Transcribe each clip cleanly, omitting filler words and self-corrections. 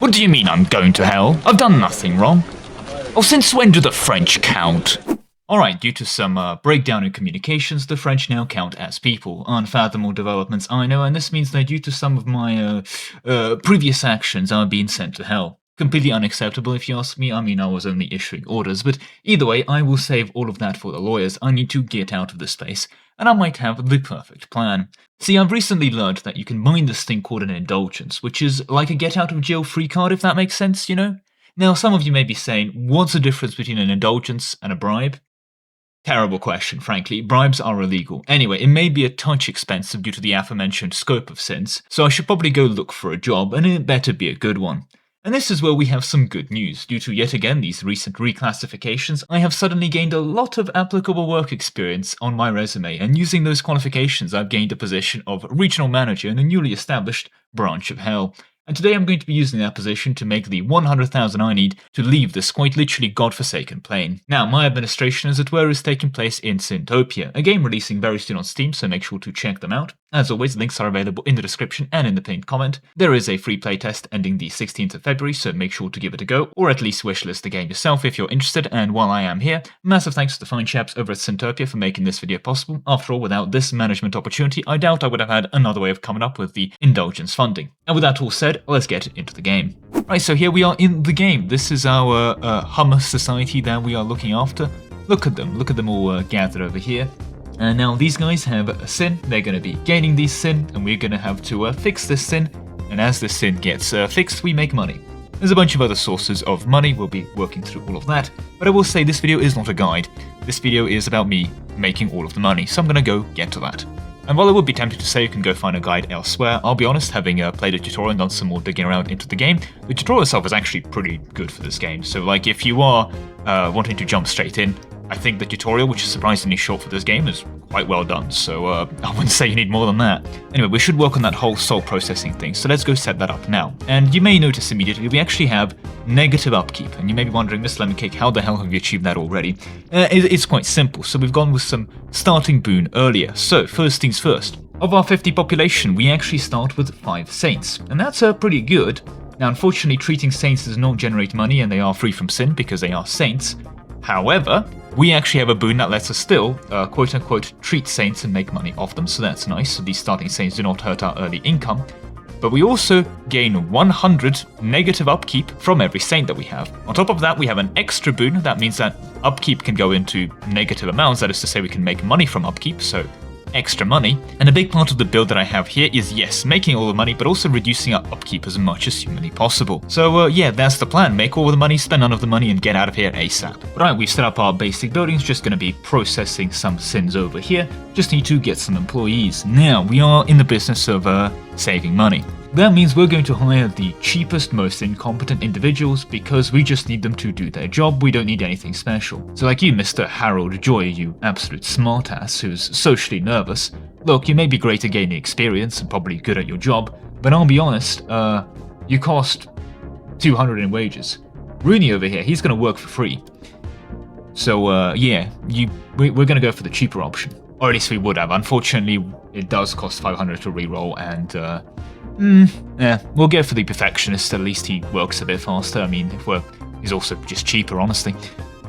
What do you mean I'm going to hell? I've done nothing wrong. Oh, since when do the French count? Alright, due to some breakdown in communications, the French now count as people. Unfathomable developments, I know, and this means that due to some of my previous actions, I've been sent to hell. Completely unacceptable if you ask me. I mean, I was only issuing orders, but either way, I will save all of that for the lawyers. I need to get out of this place, and I might have the perfect plan. See, I've recently learned that you can mine this thing called an indulgence, which is like a get-out-of-jail-free card, if that makes sense, you know? Now, some of you may be saying, what's the difference between an indulgence and a bribe? Terrible question, frankly. Bribes are illegal. Anyway, it may be a touch expensive due to the aforementioned scope of sins, so I should probably go look for a job, and it better be a good one. And this is where we have some good news. Due to yet again these recent reclassifications, I have suddenly gained a lot of applicable work experience on my resume, and using those qualifications I've gained a position of regional manager in a newly established branch of hell. And today I'm going to be using that position to make the 100,000 I need to leave this quite literally godforsaken plane. Now, my administration, as it were, is taking place in Sintopia, a game releasing very soon on Steam, so make sure to check them out. As always, links are available in the description and in the pinned comment. There is a free playtest ending the 16th of February, so make sure to give it a go, or at least wishlist the game yourself if you're interested. And while I am here, massive thanks to the fine chaps over at Sintopia for making this video possible. After all, without this management opportunity, I doubt I would have had another way of coming up with the indulgence funding. And with that all said, let's get into the game. Right, so here we are in the game. This is our Hummer society that we are looking after. Look at them all gathered over here. And now these guys have a sin, they're going to be gaining these sin, and we're going to have to fix this sin, and as this sin gets fixed, we make money. There's a bunch of other sources of money, we'll be working through all of that, but I will say this video is not a guide. This video is about me making all of the money, so I'm going to go get to that. And while I would be tempted to say you can go find a guide elsewhere, I'll be honest, having played a tutorial and done some more digging around into the game, the tutorial itself is actually pretty good for this game. So like if you are wanting to jump straight in, I think the tutorial, which is surprisingly short for this game, is quite well done, so I wouldn't say you need more than that. Anyway, we should work on that whole soul processing thing, so let's go set that up now. And you may notice immediately we actually have negative upkeep, and you may be wondering, Miss Lemon Cake, how the hell have you achieved that already? It's quite simple, so we've gone with some starting boon earlier. So, first things first. Of our 50 population, we actually start with 5 saints, and that's pretty good. Now, unfortunately, treating saints does not generate money, and they are free from sin because they are saints. However, we actually have a boon that lets us still, quote-unquote, treat saints and make money off them, so that's nice. So these starting saints do not hurt our early income. But we also gain 100 negative upkeep from every saint that we have. On top of that, we have an extra boon. That means that upkeep can go into negative amounts. That is to say, we can make money from upkeep, so extra money. And a big part of the build that I have here is, yes, making all the money, but also reducing our upkeep as much as humanly possible. So yeah, that's the plan. Make all the money, spend none of the money, and get out of here ASAP. Right, we've set up our basic buildings, just going to be processing some sins over here. Just need to get some employees. Now, we are in the business of saving money. That means we're going to hire the cheapest, most incompetent individuals because we just need them to do their job, we don't need anything special. So like you, Mr. Harold Joy, you absolute smartass who's socially nervous. Look, you may be great at gaining experience and probably good at your job, but I'll be honest, you cost 200 in wages. Rooney over here, he's going to work for free. So yeah, we're going to go for the cheaper option. Or at least we would have. Unfortunately, it does cost 500 to reroll, and yeah, we'll go for the perfectionist. At least he works a bit faster. I mean, he's also just cheaper, honestly.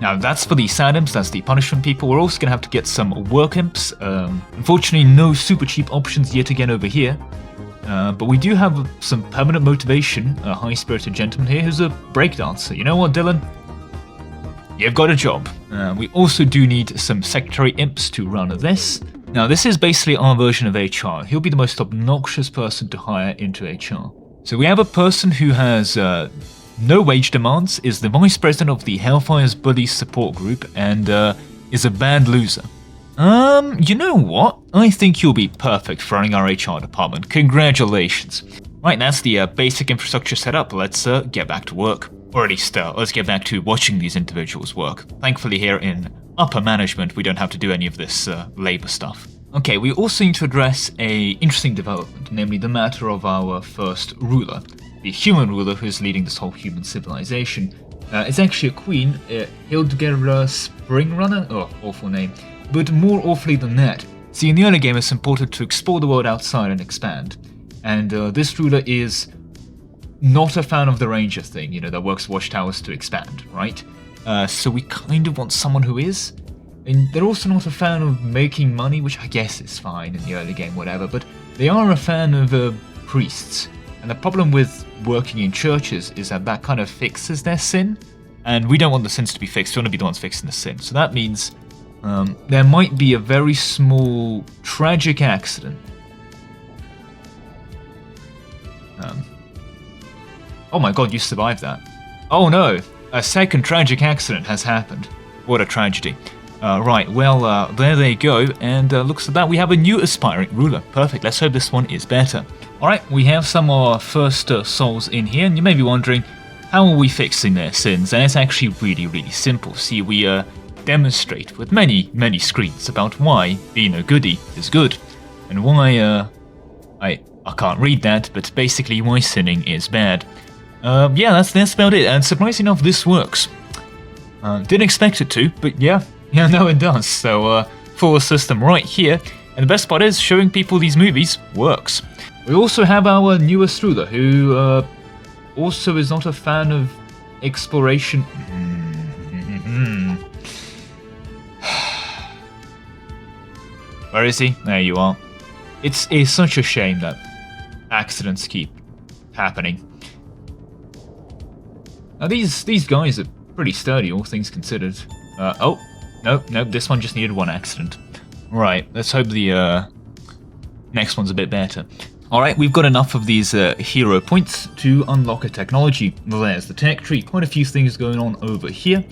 Now, that's for the Sadims, that's the punishment people. We're also going to have to get some work imps. Unfortunately, no super cheap options yet again over here. But we do have some permanent motivation, a high-spirited gentleman here who's a breakdancer. You know what, Dylan? You've got a job. We also do need some secretary imps to run this. Now, this is basically our version of HR. He'll be the most obnoxious person to hire into HR. So we have a person who has no wage demands, is the vice president of the Hellfire's Bullies support group, and is a bad loser. You know what? I think you'll be perfect for running our HR department. Congratulations. Right, that's the basic infrastructure set up. Let's get back to work. Or at least, let's get back to watching these individuals work. Thankfully here in upper management, we don't have to do any of this labor stuff. Okay, we also need to address a interesting development, namely the matter of our first ruler. The human ruler who's leading this whole human civilization. It's actually a queen, Hildegard Springrunner? Oh, awful name. But more awfully than that. See, in the early game it's important to explore the world outside and expand. And this ruler is not a fan of the ranger thing, you know, that works watchtowers to expand, right? So we kind of want someone who is. And they're also not a fan of making money, which I guess is fine in the early game, whatever, but they are a fan of priests. And the problem with working in churches is that kind of fixes their sin. And we don't want the sins to be fixed, we want to be the ones fixing the sin. So that means there might be a very small tragic accident. Oh my god, you survived that. Oh no, a second tragic accident has happened. What a tragedy. Right, well, there they go, and looks like that we have a new aspiring ruler. Perfect, let's hope this one is better. Alright, we have some of our first souls in here, and you may be wondering, how are we fixing their sins? And it's actually really, really simple. See, we demonstrate with many, many screens about why being a goodie is good, and why, I can't read that, but basically why sinning is bad. Yeah, that's about it, and surprisingly enough, this works. Didn't expect it to, but yeah, no it does. So, full system right here, and the best part is, showing people these movies works. We also have our newest ruler, who also is not a fan of exploration. Where is he? There you are. It's such a shame that accidents keep happening. Now these guys are pretty sturdy, all things considered. Oh, no, this one just needed one accident. Right, let's hope the next one's a bit better. Alright, we've got enough of these hero points to unlock a technology. There's the tech tree, quite a few things going on over here.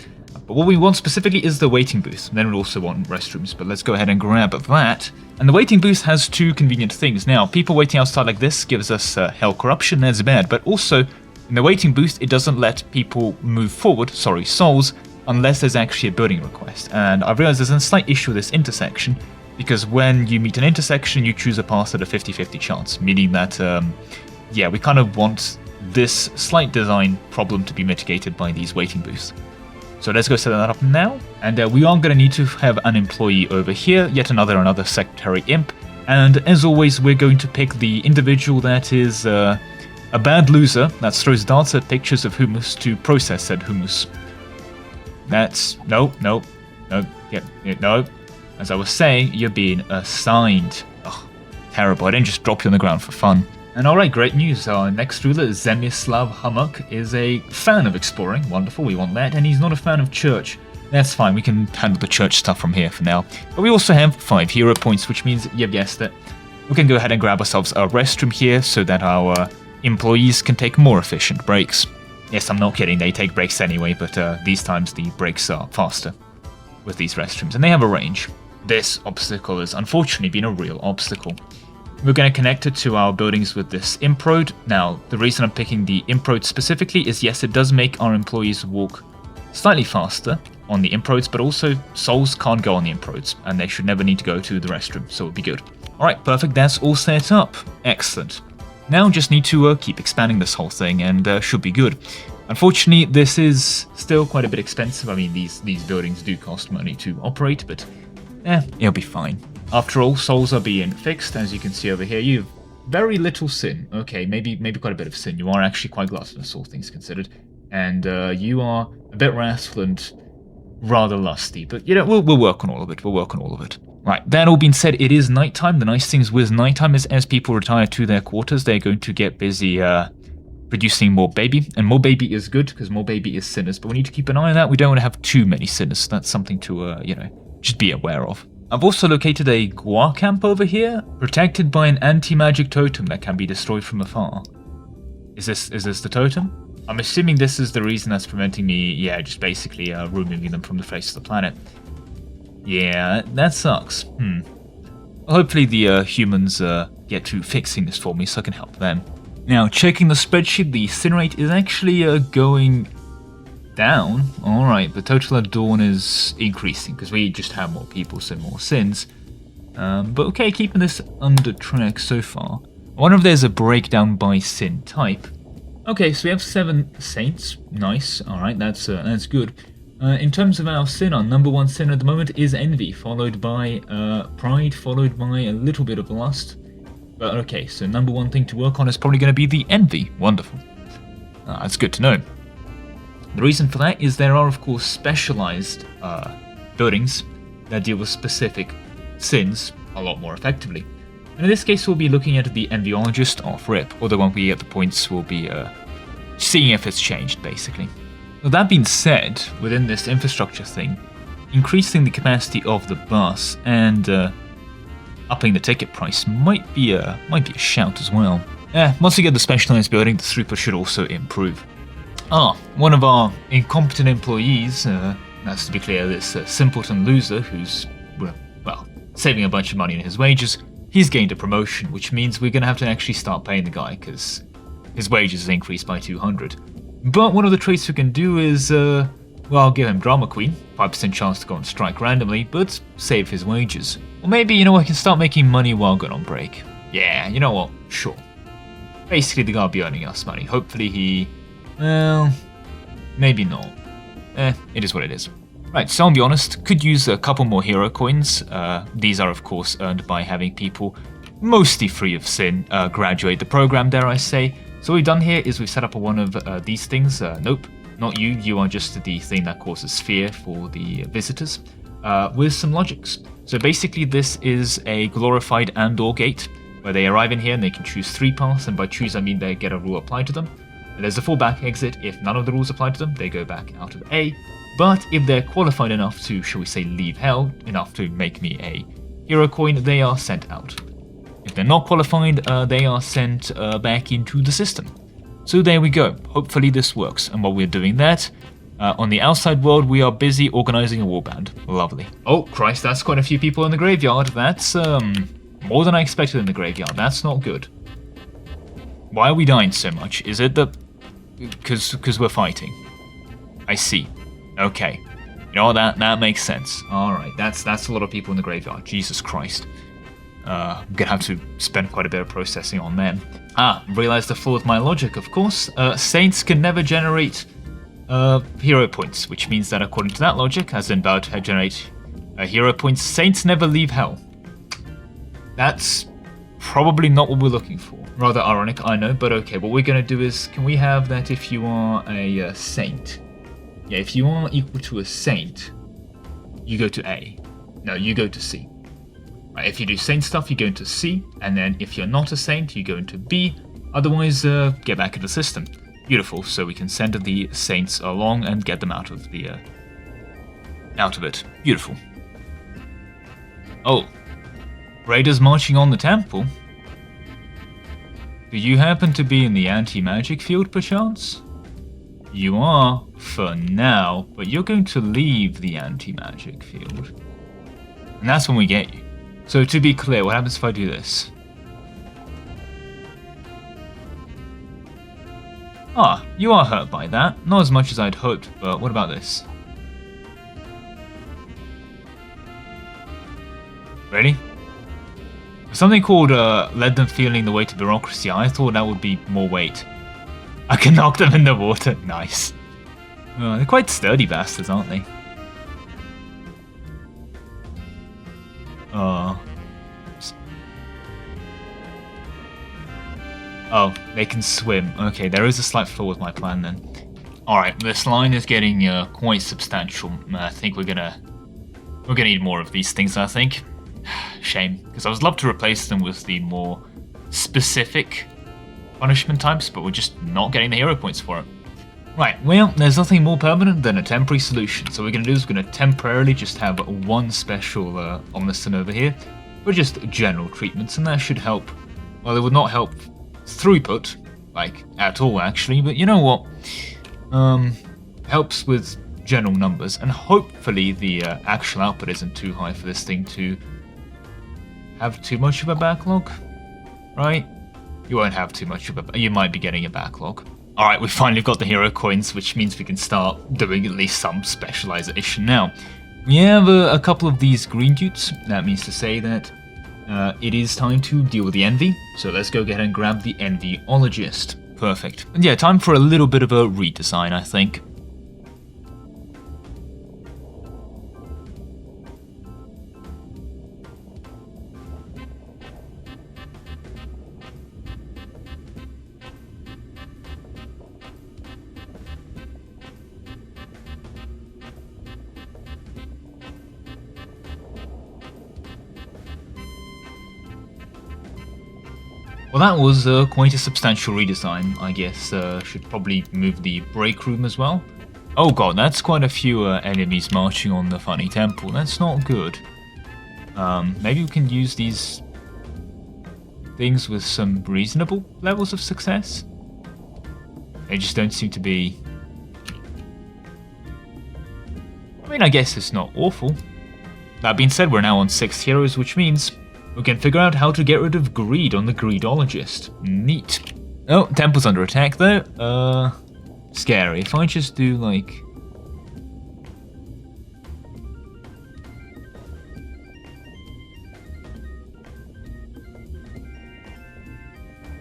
But what we want specifically is the waiting booth. Then we'll also want restrooms, but let's go ahead and grab that. And the waiting booth has two convenient things. Now, people waiting outside like this gives us hell corruption, that's bad. But also, in the waiting booth, it doesn't let people move forward, souls, unless there's actually a building request. And I've realized there's a slight issue with this intersection, because when you meet an intersection, you choose a path at a 50-50 chance, meaning that, yeah, we kind of want this slight design problem to be mitigated by these waiting booths. So let's go set that up now, and we are going to need to have an employee over here, yet another secretary imp, and as always, we're going to pick the individual that is a bad loser that throws darts at pictures of hummus to process said hummus. That's... no. As I was saying, you're being assigned. Ugh, terrible. I didn't just drop you on the ground for fun. And alright, great news. Our next ruler, Zemislav Hamuk, is a fan of exploring. Wonderful, we want that. And he's not a fan of church. That's fine, we can handle the church stuff from here for now. But we also have 5 hero points, which means, you've guessed it, we can go ahead and grab ourselves a restroom here so that our employees can take more efficient breaks. Yes, I'm not kidding, they take breaks anyway, but these times the breaks are faster with these restrooms, and they have a range. This obstacle has unfortunately been a real obstacle. We're going to connect it to our buildings with this imp road. Now, the reason I'm picking the imp road specifically is, yes, it does make our employees walk slightly faster on the imp roads, but also souls can't go on the imp roads, and they should never need to go to the restroom, so it'll be good. Alright, perfect, that's all set up. Excellent. Now just need to keep expanding this whole thing, and should be good. Unfortunately, this is still quite a bit expensive. I mean, these buildings do cost money to operate, but it'll be fine. After all, souls are being fixed, as you can see over here. You've very little sin. Okay, maybe quite a bit of sin. You are actually quite gluttonous, all things considered. And you are a bit wrathful and rather lusty. But, you know, we'll work on all of it. We'll work on all of it. Right, that all being said, it is nighttime. The nice thing with nighttime is as people retire to their quarters, they're going to get busy producing more baby. And more baby is good, because more baby is sinners. But we need to keep an eye on that. We don't want to have too many sinners. So that's something to, you know, just be aware of. I've also located a Gua camp over here, protected by an anti-magic totem that can be destroyed from afar. Is this the totem? I'm assuming this is the reason that's preventing me, yeah, just basically removing them from the face of the planet. Yeah, that sucks. Hopefully the humans get to fixing this for me so I can help them. Now, checking the spreadsheet, the sin rate is actually going down. Alright, the total at dawn is increasing because we just have more people, so more sins. But okay, keeping this under track so far. I wonder if there's a breakdown by sin type. Okay, so we have 7 saints. Nice. Alright, that's good. In terms of our sin, our number 1 sin at the moment is envy, followed by pride, followed by a little bit of lust. But okay, so number 1 thing to work on is probably going to be the envy. Wonderful. That's good to know. The reason for that is there are, of course, specialized buildings that deal with specific sins a lot more effectively. And in this case, we'll be looking at the Enviologist off rip, although when we get the points, we'll be seeing if it's changed, basically. Now, that being said, within this infrastructure thing, increasing the capacity of the bus and upping the ticket price might be a shout as well. Once we get the specialized building, the throughput should also improve. One of our incompetent employees, that's to be clear, this simpleton loser who's, well, saving a bunch of money in his wages, he's gained a promotion, which means we're going to have to actually start paying the guy because his wages has increased by 200. But one of the traits we can do is, well, give him Drama Queen, 5% chance to go on strike randomly, but save his wages. Or maybe, I can start making money while going on break. Yeah, you know what? Sure. Basically, the guy will be earning us money. Hopefully he... well... maybe not. It is what it is. Right, so I'll be honest, could use a couple more hero coins. These are, of course, earned by having people, mostly free of sin, graduate the program, dare I say. So what we've done here is we've set up one of these things. Nope, not you. You are just the thing that causes fear for the visitors, with some logics. So basically this is a glorified and/or gate, where they arrive in here and they can choose 3 paths, and by choose I mean they get a rule applied to them. And there's a fallback exit. If none of the rules apply to them, they go back out of A. But if they're qualified enough to, shall we say, leave hell, enough to make me a hero coin, they are sent out. If they're not qualified, they are sent back into the system. So there we go. Hopefully this works. And while we're doing that, on the outside world, we are busy organizing a warband. Lovely. Oh, Christ, that's quite a few people in the graveyard. That's more than I expected in the graveyard. That's not good. Why are we dying so much? Is it that... because we're fighting? I see. Okay. You know what, that makes sense. Alright, that's a lot of people in the graveyard. Jesus Christ. I'm gonna have to spend quite a bit of processing on them. Realized the flaw with my logic, of course. Saints can never generate hero points, which means that according to that logic, as in about to generate hero points, saints never leave hell. That's probably not what we're looking for. Rather ironic, I know, but okay, what we're gonna do is, can we have that if you are a saint? Yeah, if you are equal to a saint, you go to A. No, you go to C. Right, if you do saint stuff, you go into C, and then if you're not a saint, you go into B. Otherwise, get back in the system. Beautiful, so we can send the saints along and get them out of the out of it. Beautiful. Oh, raiders marching on the temple. Do you happen to be in the anti-magic field, perchance? You are, for now, but you're going to leave the anti-magic field. And that's when we get you. So to be clear, what happens if I do this? You are hurt by that. Not as much as I'd hoped, but what about this? Ready? Something called led them feeling the weight of bureaucracy. I thought that would be more weight. I can knock them in the water. Nice. They're quite sturdy bastards, aren't they? Oh, they can swim. Okay, there is a slight flaw with my plan then. Alright, this line is getting quite substantial. I think we're gonna need more of these things, I think. Shame, because I would love to replace them with the more specific punishment types, but we're just not getting the hero points for it. Right, well, there's nothing more permanent than a temporary solution. So what we're going to do is we're going to temporarily just have one special Omniscient over here for just general treatments, and that should help. Well, it would not help throughput, like, at all, actually, but you know what? Helps with general numbers, and hopefully the actual output isn't too high for this thing to have too much of a backlog, right? You won't have too much of a... you might be getting a backlog. Alright, we've finally got the hero coins, which means we can start doing at least some specialization now. We have a couple of these green dudes. That means to say that it is time to deal with the envy. So let's go ahead and grab the Enviologist. Perfect. And yeah, time for a little bit of a redesign, I think. Well, that was quite a substantial redesign, I guess. Should probably move the break room as well. Oh god, that's quite a few enemies marching on the funny temple. That's not good. Maybe we can use these things with some reasonable levels of success. They just don't seem to be... I mean, I guess it's not awful. That being said, we're now on 6 heroes, which means we can figure out how to get rid of greed on the greedologist. Neat. Oh, temple's under attack though. Scary. If I just do like...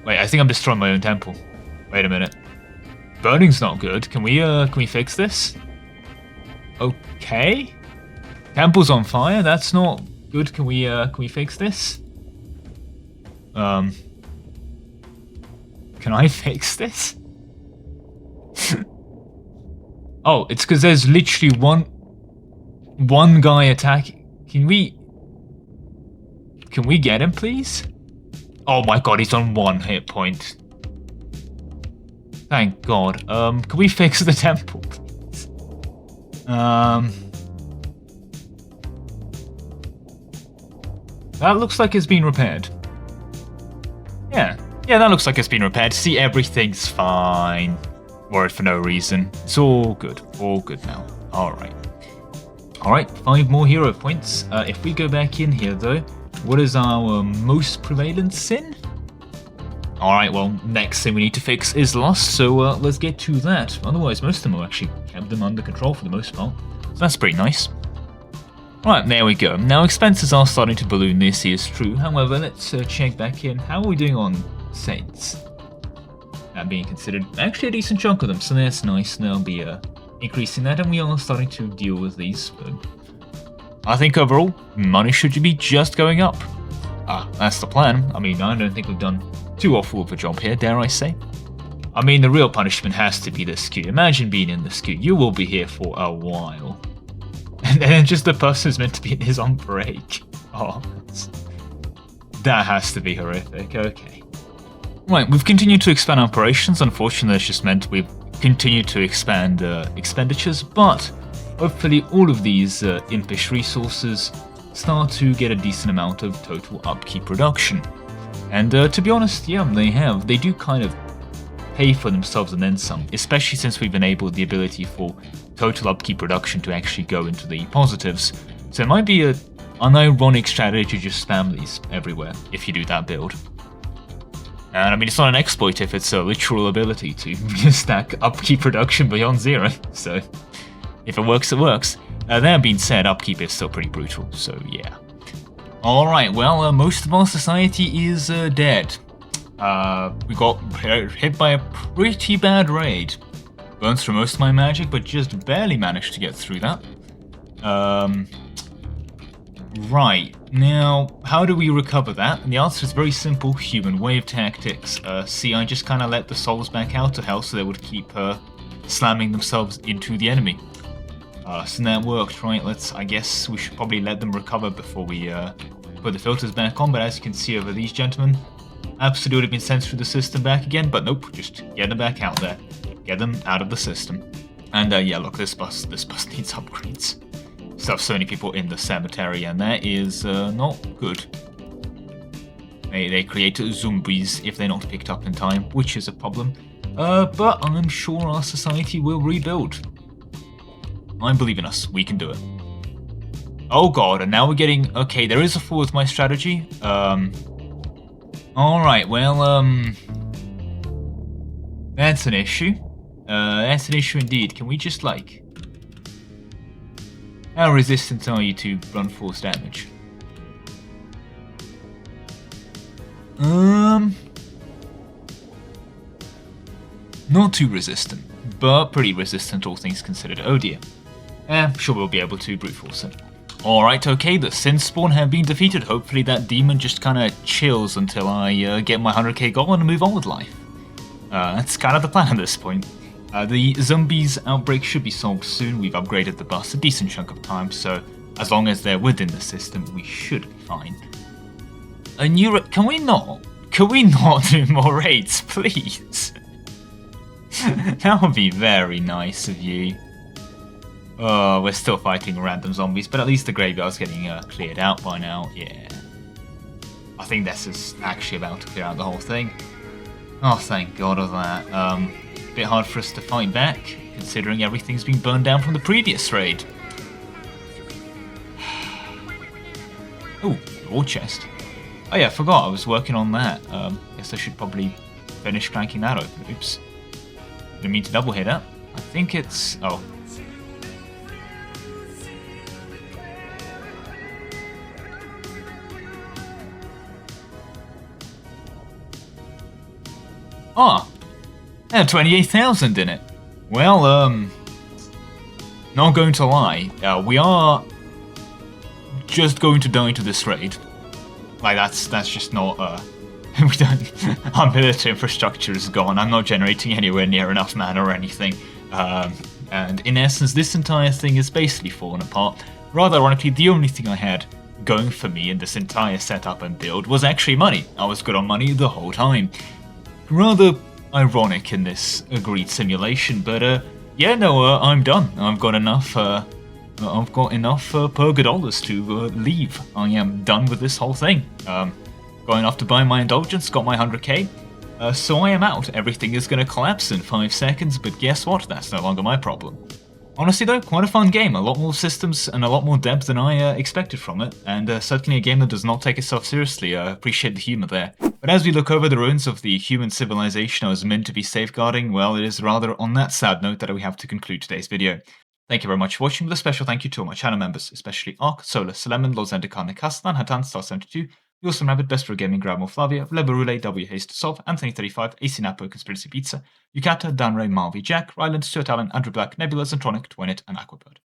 Wait, I think I'm destroying my own temple. Wait a minute. Burning's not good. Can we fix this? Okay. Temple's on fire. That's not good. Can we fix this? Can I fix this? Oh, it's because there's literally one guy attacking. Can we get him, please? Oh my god, he's on 1 hit point. Thank god. Can we fix the temple, please? That looks like it's been repaired. Yeah, that looks like it's been repaired. See, everything's fine. Worried for no reason. It's all good now. Alright. Alright, 5 more hero points. If we go back in here though, what is our most prevalent sin? Alright, well, next thing we need to fix is lust, so let's get to that. Otherwise, most of them will actually have them under control for the most part. So that's pretty nice. Right, there we go. Now, expenses are starting to balloon, this is true. However, let's check back in. How are we doing on saints? That being considered actually a decent chunk of them, so that's nice. They'll be increasing that, and we are starting to deal with these. I think overall, money should be just going up. That's the plan. I mean, I don't think we've done too awful of a job here, dare I say. I mean, the real punishment has to be the skew. Imagine being in the skew. You will be here for a while. And then just the person who's meant to be in is on break. Oh, that has to be horrific. Okay. Right, we've continued to expand operations. Unfortunately, that's just meant we've continued to expand expenditures, but hopefully all of these impish resources start to get a decent amount of total upkeep reduction. And to be honest, yeah, they do kind of pay for themselves and then some, especially since we've enabled the ability for total upkeep reduction to actually go into the positives. So it might be an ironic strategy to just spam these everywhere if you do that build. And I mean, it's not an exploit if it's a literal ability to stack upkeep reduction beyond 0, so if it works, it works. That being said, upkeep is still pretty brutal, so yeah. Alright, well, most of our society is dead. We got hit by a pretty bad raid. Burned through most of my magic, but just barely managed to get through that. Right, now, how do we recover that? And the answer is very simple, human wave tactics. See, I just kind of let the souls back out to hell so they would keep slamming themselves into the enemy. So that worked, right? I guess we should probably let them recover before we put the filters back on, but as you can see over these gentlemen, absolutely been sent through the system back again, but nope, just get them back out there. Get them out of the system. And yeah, look, this bus needs upgrades. Stuff so many people in the cemetery, and that is not good. They create zombies if they're not picked up in time, which is a problem. But I'm sure our society will rebuild. I believe in us, we can do it. Oh god, and now we're getting... Okay, there is a flaw with my strategy. Alright, well, that's an issue. That's an issue indeed. Can we just, like... How resistant are you to run force damage? Not too resistant, but pretty resistant all things considered. Oh dear. Sure we'll be able to brute force it. Alright, okay, the Sin Spawn have been defeated. Hopefully that demon just kinda chills until I get my 100k goal and move on with life. That's kind of the plan at this point. The zombies outbreak should be solved soon. We've upgraded the bus a decent chunk of time, so as long as they're within the system, we should be fine. Can we not Could we not do more raids, please? That would be very nice of you. Oh, we're still fighting random zombies, but at least the graveyard's getting cleared out by now. Yeah. I think this is actually about to clear out the whole thing. Oh, thank God of that. Bit hard for us to fight back, considering everything's been burned down from the previous raid. Oh, war chest. Oh yeah, I forgot I was working on that. Guess I should probably finish cranking that open. Oops. Didn't mean to double hit that. I think it's... oh. Ah! It had 28,000 in it. Well, not going to lie, we are just going to die to this raid. Like, that's just not, we don't, our military infrastructure is gone. I'm not generating anywhere near enough mana or anything. And in essence, this entire thing is basically fallen apart. Rather ironically, the only thing I had going for me in this entire setup and build was actually money. I was good on money the whole time. Rather ironic in this agreed simulation, but yeah, no, I'm done. I've got enough purga dollars to leave. I am done with this whole thing. Got enough to buy my indulgence, got my 100k, so I am out. Everything is going to collapse in 5 seconds, but guess what? That's no longer my problem. Honestly though, quite a fun game, a lot more systems and a lot more depth than I expected from it, and certainly a game that does not take itself seriously. Appreciate the humour there. But as we look over the ruins of the human civilization I was meant to be safeguarding, well, it is rather on that sad note that we have to conclude today's video. Thank you very much for watching, with a special thank you to all my channel members, especially Ark, Solus, Lemon, Lozendikane, Kastan, Hatan, Star72, We also have Best for Gaming, Grabmo, Flavia, Leberule, W. Haste, Solve, Anthony35, AC Napo, Conspiracy Pizza, Yukata, Danray, Marvy, Jack, Ryland, Stuart Allen, Andrew Black, Nebula, Zentronic, Twinit, and Aquabird.